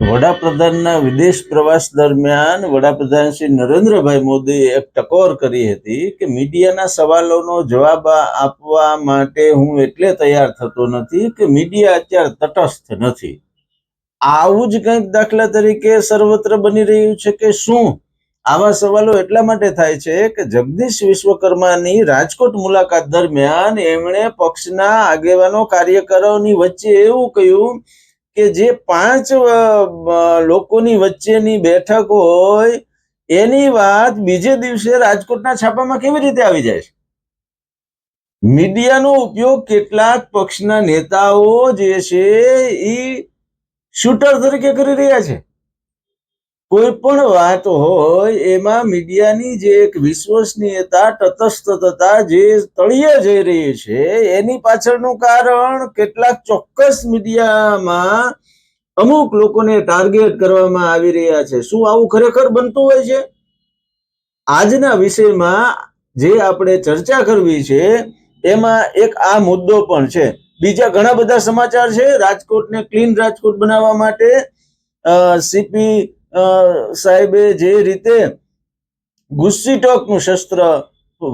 વડાપ્રધાનના વિદેશ પ્રવાસ દરમિયાન વડાપ્રધાન શ્રી નરેન્દ્રભાઈ મોદીએ એક ટકોર કરી હતી કે મીડિયાના સવાલોનો જવાબ આપવા માટે હું એટલે તૈયાર થતો નથી કે મીડિયા અત્યારે તટસ્થ નથી. આવું જ કંઈક દાખલા તરીકે સર્વત્ર બની રહ્યું છે કે શું? આવા સવાલો એટલા માટે થાય છે કે જગદીશ વિશ્વકર્માની રાજકોટ મુલાકાત દરમિયાન એમણે પક્ષના આગેવાનો કાર્યકરોની વચ્ચે એવું કહ્યું કે જે 5 લોકોની વચ્ચેની બેઠક હોય એની વાત બીજે દિવસે રાજકોટના છાપામાં કેવી રીતે આવી જાય છે? મીડિયાનો ઉપયોગ કેટલાક પક્ષના નેતાઓ જે છે એ શૂટર તરીકે કરી રહ્યા છે. કોઈ પણ વાત હોય એમાં મીડિયાની જે એક વિશ્વસનીયતા, તટસ્થતા જે તળિયે જઈ રહી છે એની પાછળનું કારણ કેટલાક ચોક્કસ મીડિયામાં અમુક લોકોને ટાર્ગેટ કરવામાં આવી રહ્યા છે. શું આવું ખરેખર બનતું હોય છે? આજના વિષયમાં જે આપણે ચર્ચા કરવી છે એમાં એક આ મુદ્દો પણ છે. બીજા ઘણા બધા સમાચાર છે. રાજકોટને ક્લીન રાજકોટ બનાવવા માટે સીપી સાહેબે જે રીતે ગુસ્સીટોકનું શસ્ત્ર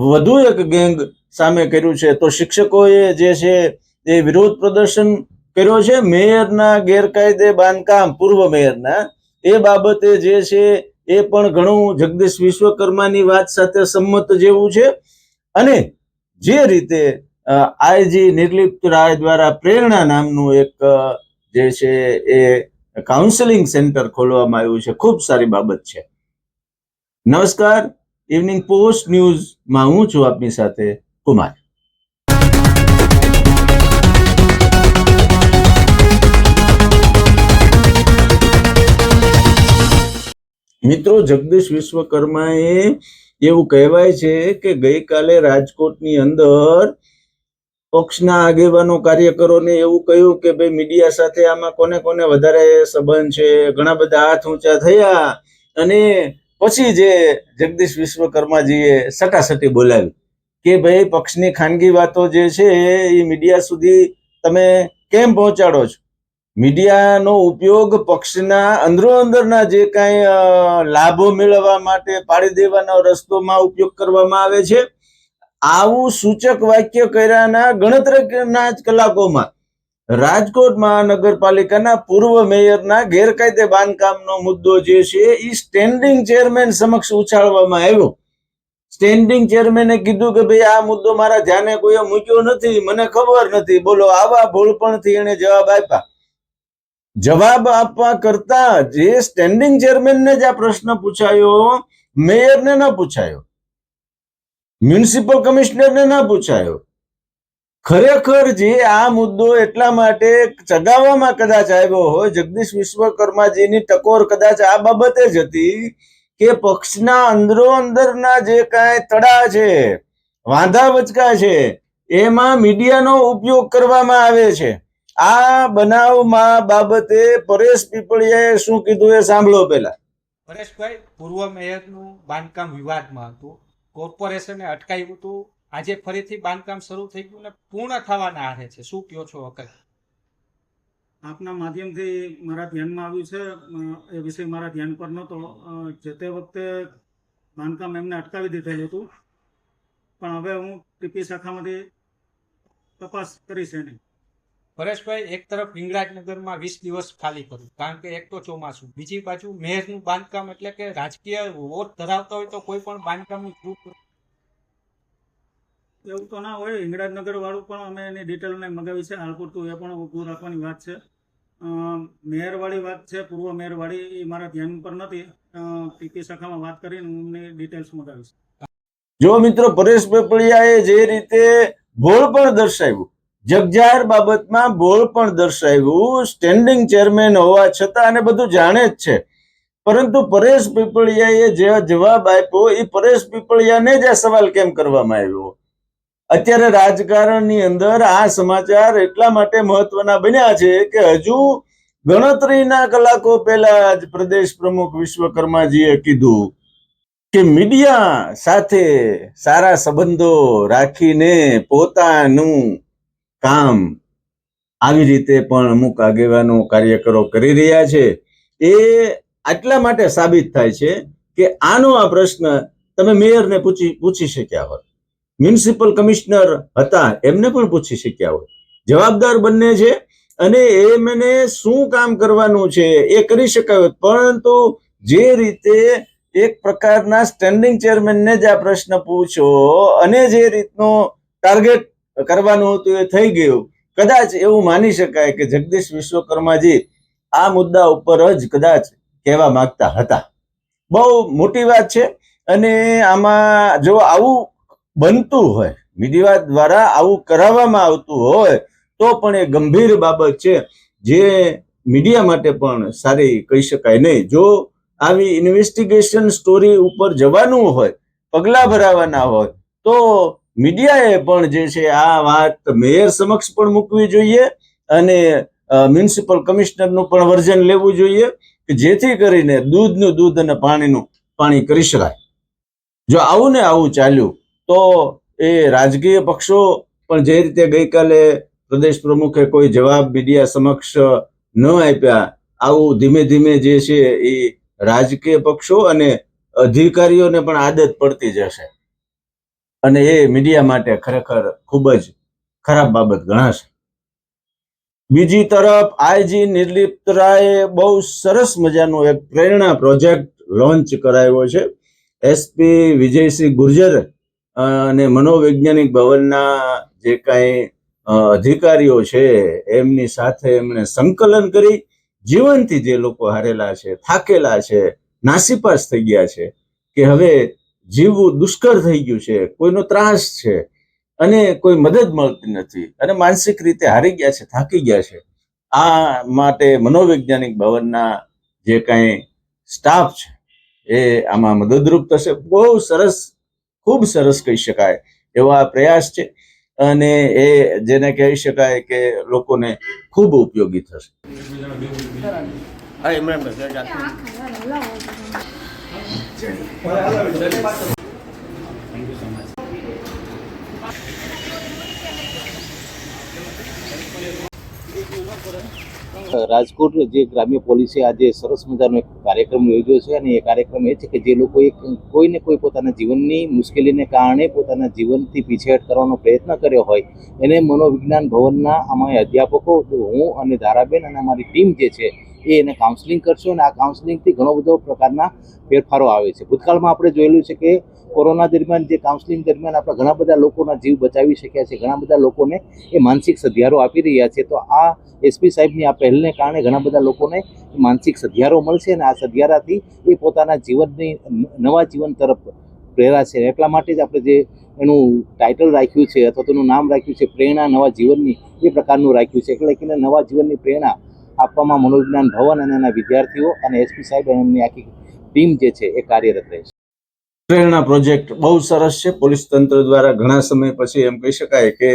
વધુ એક ગેંગ સામે કર્યું છે, તો શિક્ષકોએ જે છે એ વિરોધ પ્રદર્શન કર્યો છે. મેયરના ગેરકાયદે બાંધકામ, પૂર્વ મેયરના, એ બાબતે જે છે એ પણ ઘણું જગદીશ વિશ્વકર્માની વાત સાથે સંમત જેવું છે. અને જે રીતે આઈજી નિર્લિપ્ત રાય દ્વારા પ્રેરણા નામનું એક જે છે એ કાઉન્સેલિંગ સેન્ટર ખોલવામાં આવ્યું છે, ખૂબ સારી બાબત છે. નમસ્કાર, ઇવનિંગ પોસ્ટ ન્યૂઝમાં હું છું આપની સાથે કુમાર. મિત્રો, જગદીશ વિશ્વકર્માએ એવું કહેવાય છે કે ગઈકાલે રાજકોટની અંદર પક્ષના આગેવાનો કાર્યકરોને એવું કહ્યું કે ભાઈ મીડિયા સાથે આમાં કોને કોને વધારે સંબંધ છે. ઘણા બધા હાથ ઊંચા થયા અને પછી જે જગદીશ વિશ્વકર્માજીએ સટાસટી બોલાવી કે ભાઈ પક્ષની ખાનગી વાતો જે છે એ મીડિયા સુધી તમે કેમ પહોંચાડો છો? મીડિયાનો ઉપયોગ પક્ષના અંદરોઅંદરના જે કાંઈ લાભો મેળવવા માટે પાડી દેવાનો રસ્તોમાં ઉપયોગ કરવામાં આવે છે. આવું સૂચક વાક્ય કર્યાના ગણતરીના જ કલાકોમાં રાજકોટ મહાનગરપાલિકાના પૂર્વ મેયરના ગેરકાયદે બાંધકામનો મુદ્દો જે છે એ સ્ટેન્ડિંગ ચેરમેન સમક્ષ ઉછાળવામાં આવ્યો. સ્ટેન્ડિંગ ચેરમેને કીધું કે ભાઈ આ મુદ્દો મારા ધ્યાને કોઈ મૂક્યો નથી, મને ખબર નથી. બોલો, આવા ભોળપણથી એને જવાબ આપ્યા. જવાબ આપવા કરતા જે સ્ટેન્ડિંગ ચેરમેનને જ આ પ્રશ્ન પૂછાયો, મેયરને ન પૂછાયો, મ્યુનિસિપલ કમિશનરને ન પૂછાયો. ખરેખર જે આ મુદ્દો એટલા માટે ચગાવવામાં કદાચ આવ્યો હોય, જગદીશ વિશ્વકર્માજીની ટકોર કદાચ આ બાબતે જ હતી કે પક્ષના અંદરોઅંદરના જે કાંઈ તડા છે, વાંધા વચકા છે, એમાં મીડિયાનો ઉપયોગ કરવામાં આવે છે. આ બનાવમાં બાબતે પરેશ પીપળિયાએ શું કીધું એ સાંભળો પહેલા. પરેશભાઈ, પૂર્વ મેયરનું બાંધકામ વિવાદમાં હતું, કોર્પોરેશને અટકાવ્યું હતું, આજે ફરીથી બાંધકામ શરૂ થઈ ગયું ને પૂર્ણ થવાના આરે છે. શું કહો છો વકીલ? આપના માધ્યમથી મારા ધ્યાનમાં આવ્યું છે, એ વિષય મારા ધ્યાન પર નહોતો. જે તે વખતે બાંધકામ એમને અટકાવી દીધેલું હતું, પણ હવે હું ટીપી શાખામાંથી તપાસ કરીશ એની. પરેશભાઈ, એક તરફ હિંગળાજનગરમાં 20 દિવસ ખાલી કર્યું, કારણ કે એક તો ચોમાસું, બીજી બાજુ મેયરનું બાંધકામ, એટલે કે રાજકીય વોટ ધરાવતા હોય તો કોઈ પણ બાંધકામની ગ્રુપ એવું તો ના હોય. હિંગળાજનગર વાળું પણ અમે એની ડિટેલને મગાવી છે. હાલ પૂરતું એ પણ ઊભું રાખવાની વાત છે. મેયરવાળી વાત છે, પૂર્વ મેયરવાળી, એ મારા ધ્યાન પર નથી. ટીપી શાખામાં વાત કરીને હું એમની ડિટેલ્સ મગાવીશ. જો મિત્રો, પરેશ પીપળિયાએ જે રીતે ભોળ પણ દર્શાવ્યું, જગજાહેર બાબતમાં ભોળ પણ દર્શાવ્યું, સ્ટેન્ડિંગ ચેરમેન હોવા છતાં, અને બધું જાણે જ છે, પરંતુ પરેશ પીપળિયાએ જે જવાબ આપ્યો એ પરેશ પીપળિયાને જ આ સવાલ કેમ કરવામાં આવ્યો? અત્યારે રાજકારણની અંદર આ સમાચાર એટલા માટે મહત્વના બન્યા છે કે હજુ ગણતરીના કલાકો પહેલા જ પ્રદેશ પ્રમુખ વિશ્વકર્માજીએ કીધું કે મીડિયા સાથે સારા સંબંધો રાખીને પોતાનું કામ આવી રીતે પણ અમુક આગેવાનો કાર્યકરો કરી રહ્યા છે. એ આટલા માટે સાબિત થાય છે કે આનો આ પ્રશ્ન તમે મેયરને પૂછી શક્યા હોત, મ્યુનિસિપલ કમિશનર હતા એમને પણ પૂછી શક્યા હોત. જવાબદાર બંને છે અને એમને શું કામ કરવાનું છે એ કરી શકાય હોત. પરંતુ જે રીતે એક પ્રકારના સ્ટેન્ડિંગ ચેરમેનને જ આ પ્રશ્ન પૂછ્યો અને જે રીતનો ટાર્ગેટ કરવાનું હતું એ થઈ ગયું. કદાચ એવું માની શકાય કે જગદીશ વિશ્વકર્માજી આ મુદ્દા ઉપર જ કદાચ કહેવા માંગતા હતા. બહુ મોટી વાત છે અને આમાં જો આવું બનતું હોય, મીડિયા દ્વારા આવું કરાવવામાં આવતું હોય તો પણ એ ગંભીર બાબત છે, જે મીડિયા માટે પણ સારી કહી શકાય નહીં. જો આવી ઇન્વેસ્ટિગેશન સ્ટોરી ઉપર જવાનું હોય, પગલા ભરાવાના હોય, તો મીડિયાએ પણ જે છે આ વાત મેયર સમક્ષ પણ મૂકવી જોઈએ અને મ્યુનિસિપલ કમિશનરનું પણ વર્ઝન લેવું જોઈએ કે જેથી કરીને દૂધનું દૂધ અને પાણીનું પાણી કરી શકાય. જો આવું ને આવું ચાલ્યું તો એ રાજકીય પક્ષો પણ જે રીતે ગઈકાલે પ્રદેશ પ્રમુખે કોઈ જવાબ મીડિયા સમક્ષ ન આપ્યા, આવું ધીમે ધીમે જે છે એ રાજકીય પક્ષો અને અધિકારીઓને પણ આદત પડતી જશે અને એ મીડિયા માટે ખરેખર ખૂબ જ ખરાબ બાબત ગણાશે. બીજી તરફ આઈજી નિર્લિપ્ત રાયે બહુ સરસ મજાનો એક પ્રેરણા પ્રોજેક્ટ લોન્ચ કરાયો છે. એસપી વિજયસિંહ ગુર્જર અને મનોવૈજ્ઞાનિક ભવનના જે કાંઈ અધિકારીઓ છે એમની સાથે એમણે સંકલન કરી જીવનથી જે લોકો હારેલા છે, થાકેલા છે, નાસીપાસ થઈ ગયા છે કે હવે જીવવું દુષ્કર થઈ ગયું છે, કોઈનો ત્રાસ છે અને કોઈ મદદ મળતી નથી અને માનસિક રીતે હારી ગયા છે, થાકી ગયા છે. આ માટે મનોવૈજ્ઞાનિક ભવનના જે કાંઈ સ્ટાફ છે એ આમાં મદદરૂપ થશે. બહુ સરસ, ખૂબ સરસ કહી શકાય એવા પ્રયાસ છે અને એ જેને કહી શકાય કે લોકોને ખૂબ ઉપયોગી થશે. રાજકોટ જે ગ્રામ્ય પોલીસે આજે સરસ મજાનો એક કાર્યક્રમ યોજ્યો છે અને એ કાર્યક્રમ એ છે કે જે લોકો કોઈને કોઈ પોતાના જીવનની મુશ્કેલીને કારણે પોતાના જીવનથી પીછેહટ કરવાનો પ્રયત્ન કર્યો હોય એને મનોવિજ્ઞાન ભવનના અમારા અધ્યાપકો, હું અને ધારાબેન અને અમારી ટીમ જે છે એ એને કાઉન્સેલિંગ કરશે અને આ કાઉન્સેલિંગથી ઘણો બધો પ્રકારના ફેરફારો આવે છે. ભૂતકાળમાં આપણે જોયેલું છે કે કોરોના દરમિયાન જે કાઉન્સેલિંગ દરમિયાન આપણે ઘણા બધા લોકોના જીવ બચાવી શક્યા છે, ઘણા બધા લોકોને એ માનસિક સધિયારો આપી રહ્યા છે. તો આ એસપી સાહેબની આ પહેલને કારણે ઘણા બધા લોકોને માનસિક સધિયારો મળશે અને આ સધિયારાથી એ પોતાના જીવનની નવા જીવન તરફ પ્રેરાશે. એટલા માટે જ આપણે જે એનું ટાઇટલ રાખ્યું છે અથવા તેનું નામ રાખ્યું છે પ્રેરણા નવા જીવનની, એ પ્રકારનું રાખ્યું છે. એટલે કે નવા જીવનની પ્રેરણા આપવામાં મનોવિજ્ઞાન ભવન અને એના વિદ્યાર્થીઓ અને એસપી સાહેબ અને એમની આખી ટીમ જે છે એ કાર્યરત રહેશે. પ્રેરણા પ્રોજેક્ટ બહુ સરસ છે. પોલીસ તંત્ર દ્વારા ઘણા સમય પછી એમ કહી શકાય કે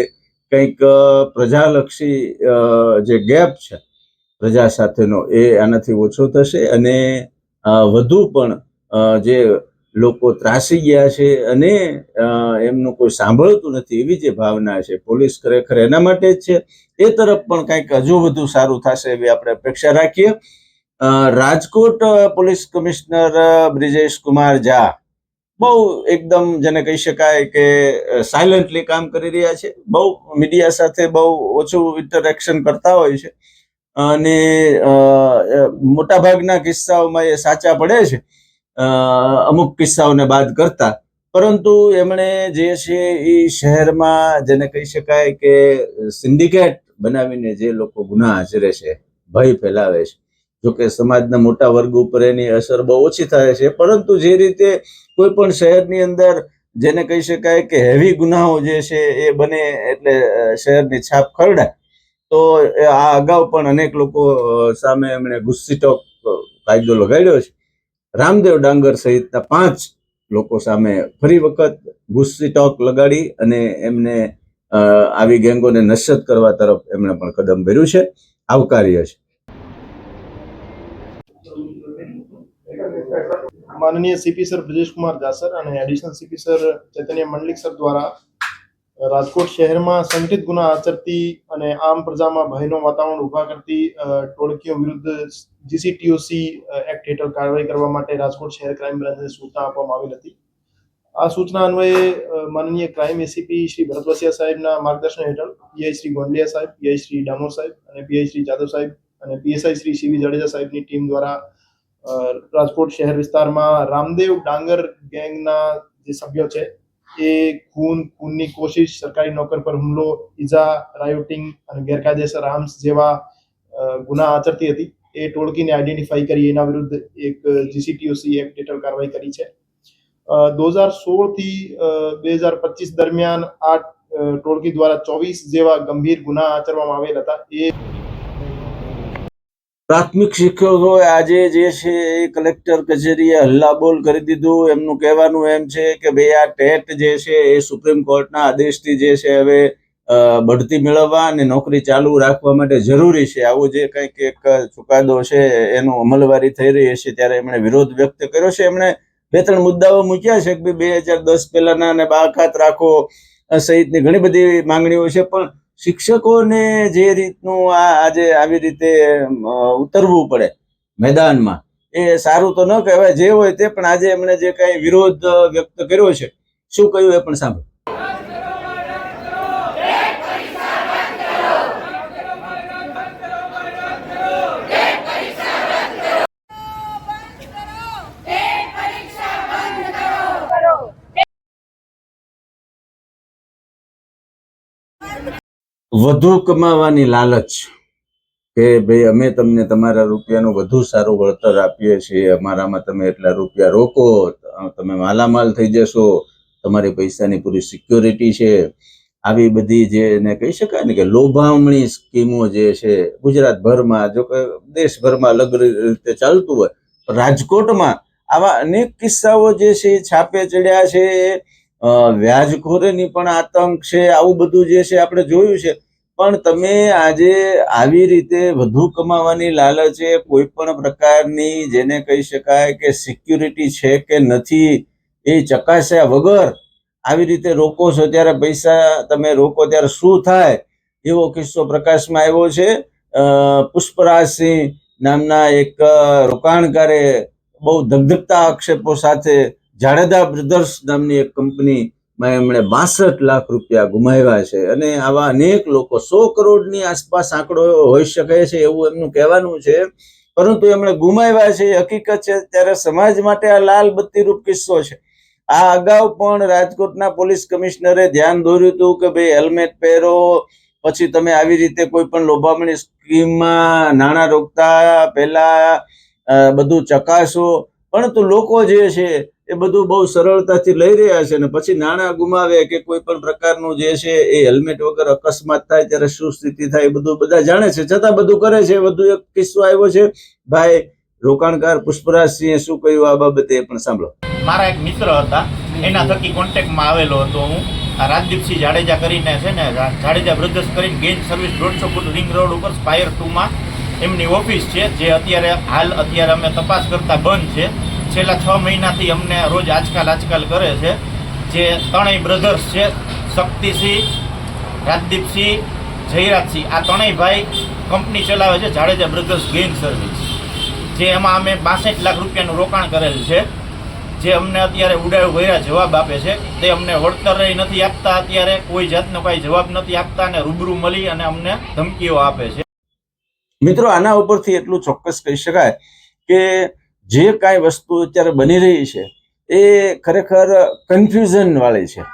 કંઈક પ્રજાલક્ષી જે ગેપ છે પ્રજા સાથેનો એ આનાથી ઓછો થશે અને વધુ પણ જે લોકો ત્રાસી ગયા છે અને એમનું કોઈ સાંભળતું નથી એવી જે ભાવના છે, પોલીસ ખરેખર એના માટે જ છે. એ તરફ પણ કંઈક હજુ વધુ સારું થશે એવી આપણે અપેક્ષા રાખીએ. રાજકોટ પોલીસ કમિશનર બ્રિજેશ કુમાર ઝા બહુ એકદમ જેને કહી શકાય કે સાયલેન્ટલી કામ કરી રહ્યા છે. બહુ મીડિયા સાથે બહુ ઓછું ઇન્ટરેક્શન કરતા હોય છે અને મોટાભાગના કિસ્સાઓમાં એ સાચા પડે છે, અમુક કિસ્સાઓને બાદ કરતા. પરંતુ એમણે જે છે એ શહેરમાં જેને કહી શકાય કે સિન્ડિકેટ બનાવીને જે લોકો ગુના આચરે છે, ભય ફેલાવે છે, જોકે સમાજના મોટા વર્ગ ઉપર એની અસર બહુ ઓછી થાય છે, પરંતુ જે રીતે કોઈ પણ શહેરની અંદર જેને કહી શકાય કે હેવી ગુનાઓ જે છે એ બને એટલે શહેરની છાપ ખરડાય, તો આ અગાઉ પણ અનેક લોકો સામે એમણે ગુસ્સીટોક કાયદો લગાડ્યો છે. રામદેવ ડાંગર સહિતના 5 લોકો સામે ફરી વખત ગુસ્સીટોક લગાડી અને એમને આવી ગેંગોને નશ્યત કરવા તરફ એમણે પણ કદમ ભર્યું છે. આવકાર્ય છે. માનનીય CP sir Brijesh Kumar Jha sir અને એડિશનલ સીપી સર ચૈતન્ય મંડલિક સર દ્વારા રાજકોટ શહેરમાં સંગઠિત ગુના આચરતી અને આમ પ્રજામાં ભયનું વાતાવરણ ઊભા કરતી ટોળકીઓ વિરુદ્ધ જીસીટીઓસી એક્ટ હેઠળ કાર્યવાહી કરવા માટે રાજકોટ શહેર ક્રાઇમ બ્રાન્ચને સૂચના આપવામાં આવેલ હતી. આ સૂચના અન્વયે માનનીય ક્રાઇમ એસીપી શ્રી ભરતવસિયા સાહેબના માર્ગદર્શન હેઠળ પીઆઈ શ્રી ગોંડલિયા સાહેબ, પીઆઈ શ્રી ડામોર સાહેબ અને પીઆઈ શ્રી જાદવ સાહેબ અને પીએસઆઈ શ્રી સીવી જાડેજા સાહેબની ટીમ દ્વારા રાજકોટ શહેર વિસ્તારમાં રામદેવ ડાંગર ગેંગના જે સભ્યો છે એ ખૂનની કોશિશ, સરકારી નોકર પર હુમલો, ઈજા, રાયોટિંગ અને ગેરકાયદેસર આર્મ્સ જેવા ગુના આચરતી હતી. એ ટોળકીને આઈડેન્ટિફાઈ કરી એના વિરુદ્ધ એક જીસીટીઓસી એક્ટ હેઠળ કાર્યવાહી કરી છે. 2016 થી 2025 દરમિયાન આ ટોળકી દ્વારા 24 જેવા ગંભીર ગુના આચરવામાં આવેલ હતા. એ પ્રાથમિક શિક્ષકો આજે જે છે એ કલેક્ટર કચેરીએ હલ્લાબોલ કરી દીધું. એમનું કહેવાનું એમ છે કે ભાઈ આ ટેટ જે છે એ સુપ્રીમ કોર્ટના આદેશથી જે છે હવે બઢતી મેળવવા અને નોકરી ચાલુ રાખવા માટે જરૂરી છે. આવો જે કંઈક એક ચુકાદો છે એનો અમલવારી થઈ રહી છે ત્યારે એમણે વિરોધ વ્યક્ત કર્યો છે. એમણે 2-3 મુદ્દાઓ મૂક્યા છે કે 2010 પહેલાના અને બાકાત રાખો સહિતની ઘણી બધી માંગણીઓ છે, પણ શિક્ષકોને જે રીતનું આજે આવી રીતે ઉતરવું પડે મેદાનમાં એ સારું તો ન કહેવાય. જે હોય તે, પણ આજે એમણે જે કઈ વિરોધ વ્યક્ત કર્યો છે, શું કહ્યું એ પણ સાંભળો. વધુ કમાવાની લાલચ કે ભાઈ અમે તમને તમારા રૂપિયાનું વધુ સારું વળતર આપીએ છીએ, અમારામાં તમે એટલા રૂપિયા રોકો, તમે માલામાલ થઈ જશો, તમારી પૈસાની પૂરી સિક્યોરિટી છે. આવી બધી જે એને કહી શકાય ને કે લોભામણી સ્કીમો જે છે ગુજરાતભરમાં, જો કે દેશભરમાં અલગ રીતે ચાલતું હોય, રાજકોટમાં આવા અનેક કિસ્સાઓ જે છે છાપે ચડ્યા છે. વ્યાજખોરીની પણ આતંક છે. આવું બધું જે છે આપણે જોયું છે. પણ તમે આજે આવી રીતે વધુ કમાવાની લાલચે કોઈ પણ પ્રકારની જેને કહી શકાય કે સિક્યુરિટી છે કે નથી એ ચકાસ્યા વગર આવી રીતે રોકો છો, ત્યારે પૈસા તમે રોકો ત્યારે શું થાય એવો કિસ્સો પ્રકાશમાં આવ્યો છે. પુષ્પરાજસિંહ નામના એક રોકાણકારે બહુ ધગધગતા આક્ષેપો સાથે જાડેજા બ્રધર્સ નામની એક કંપનીમાં એમણે 62 લાખ રૂપિયા ગુમાવ્યા છે. અને આવા અનેક લોકો 100 કરોડની આસપાસ આંકડો હોઈ શકે છે એવું એમનું કહેવાનું છે, પરંતુ એમણે ગુમાવ્યા છે એ હકીકત છે. ત્યારે સમાજ માટે આ લાલ બત્તીરૂપ કિસ્સો છે. આ અગાઉ પણ રાજકોટના પોલીસ કમિશનરે ધ્યાન દોર્યું હતું કે ભાઈ હેલ્મેટ પહેરો, પછી તમે આવી રીતે કોઈ પણ લોભામણી સ્કીમમાં નાણાં રોકતા પહેલા બધું ચકાસો. પરંતુ લોકો જે છે એ બધું બહુ સરળતાથી લઈ રહ્યા છે, અને પછી નાણાં ગુમાવે કે કોઈ પણ પ્રકારનું જે છે એ હેલ્મેટ વગર અકસ્માત થાય ત્યારે શું સ્થિતિ થાય એ બધું બધા જાણે છે, છતાં બધું કરે છે. વધુ એક કિસ્સો આવ્યો છે. ભાઈ રોકાણકાર પુષ્પરાજસિંહે શું કહ્યું આ બાબતે એ પણ સાંભળો. મારા એક મિત્ર હતા, એના થકી કોન્ટેક્ટમાં આવેલો હતો હું. આ રાજદીપસિંહ જાડેજા કરીને છે ને, જાડેજા બ્રધર્સ કરીને gain service 150 foot ring road ઉપર સ્પાયર 2માં એમની ઓફિસ છે, જે અત્યારે અમે તપાસ કરતા બંધ છે. છેલ્લા 6 મહિનાથી અમને રોજ આજકાલ કરે છે. જે ત્રણેય બ્રધર્સ છે, શક્તિસિંહ, રાજદીપસિંહ, જયરાજસિંહ, આ ત્રણેય ભાઈ કંપની ચલાવે છે જાડેજા બ્રધર્સ ગેન સર્વિસ, જે એમાં અમે 62 લાખ રૂપિયાનું રોકાણ કરેલ છે. જે અમને અત્યારે ઉડાવ ભર્યા જવાબ આપે છે, તે અમને વળતર નથી આપતા, અત્યારે કોઈ જાતનો કાંઈ જવાબ નથી આપતા, અને રૂબરૂ મળી અને અમને ધમકીઓ આપે છે. મિત્રો, આના ઉપરથી એટલું ચોક્કસ કહી શકાય કે જે કાંઈ વસ્તુ અત્યારે બની રહી છે એ ખરેખર કન્ફ્યુઝન વાળી છે.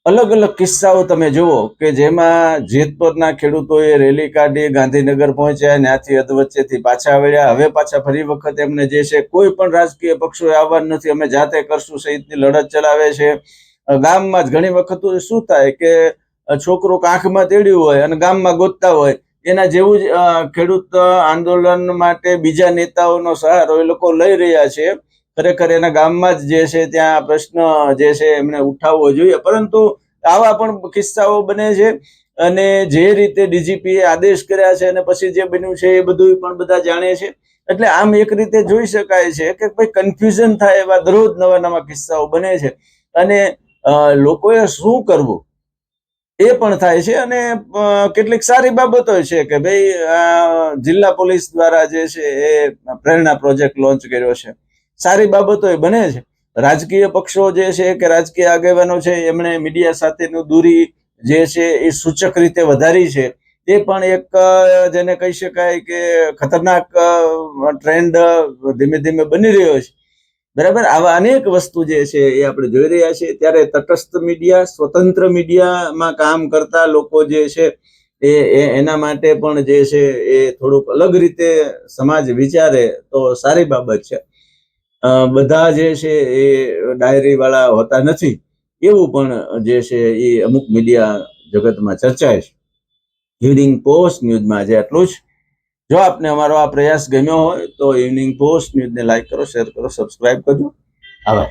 અલગ અલગ કિસ્સાઓ તમે જુઓ કે જેમાં જેતપુરના ખેડૂતોએ રેલી કાઢી, ગાંધીનગર પહોંચ્યા, ત્યાંથી અધવચ્ચેથી પાછા વળ્યા, હવે પાછા ફરી વખત એમને જે છે કોઈ પણ રાજકીય પક્ષોએ આવવાનું નથી, અમે જાતે કરશું સહિતની લડત ચલાવે છે. ગામમાં જ ઘણી વખત શું થાય કે છોકરું આંખમાં તેડ્યું હોય અને ગામમાં ગોતતા હોય, એના જેવું જ ખેડૂત આંદોલન માટે બીજા નેતાઓનો સહારો એ લોકો લઈ રહ્યા છે. ખરેખર એના ગામમાં જ જે છે ત્યાં પ્રશ્ન જે છે એમને ઉઠાવવો જોઈએ, પરંતુ આવા પણ કિસ્સાઓ બને છે. અને જે રીતે ડીજીપીએ આદેશ કર્યા છે અને પછી જે બન્યું છે એ બધું પણ બધા જાણે છે. એટલે આમ એક રીતે જોઈ શકાય છે કે ભાઈ કન્ફ્યુઝન થાય એવા દરરોજ નવા નવા કિસ્સાઓ બને છે. અને લોકોએ શું કરવું એ પણ થાય છે. અને કેટલીક સારી બાબતો છે કે ભાઈ જિલ્લા પોલીસ દ્વારા જે છે એ પ્રેરણા પ્રોજેક્ટ લોન્ચ કર્યો છે. સારી બાબતો એ બને છે. રાજકીય પક્ષો જે છે કે રાજકીય આગેવાનો છે એમણે મીડિયા સાથેનું દૂરી જે છે એ સૂચક રીતે વધારી છે. તે પણ એક જેને કહી શકાય કે ખતરનાક ટ્રેન્ડ ધીમે ધીમે બની રહ્યો છે. બરાબર, આવા અનેક વસ્તુ જે છે એ આપણે જોઈ રહ્યા છીએ. ત્યારે તટસ્થ મીડિયા, સ્વતંત્ર મીડિયામાં કામ કરતા લોકો જે છે એના માટે પણ જે છે એ થોડુંક અલગ રીતે સમાજ વિચારે તો સારી બાબત છે. બધા જે છે એ ડાયરી વાળા હોતા નથી એવું પણ જે છે એ અમુક મીડિયા જગતમાં ચર્ચાય છે. ઇવનિંગ પોસ્ટ ન્યૂઝમાં આજે આટલું જ. જો આપને અમારો આ પ્રયાસ ગમ્યો હોય તો ઇવનિંગ પોસ્ટ ન્યૂઝને લાઈક કરો, શેર કરો, સબસ્ક્રાઇબ કરજો. આભાર.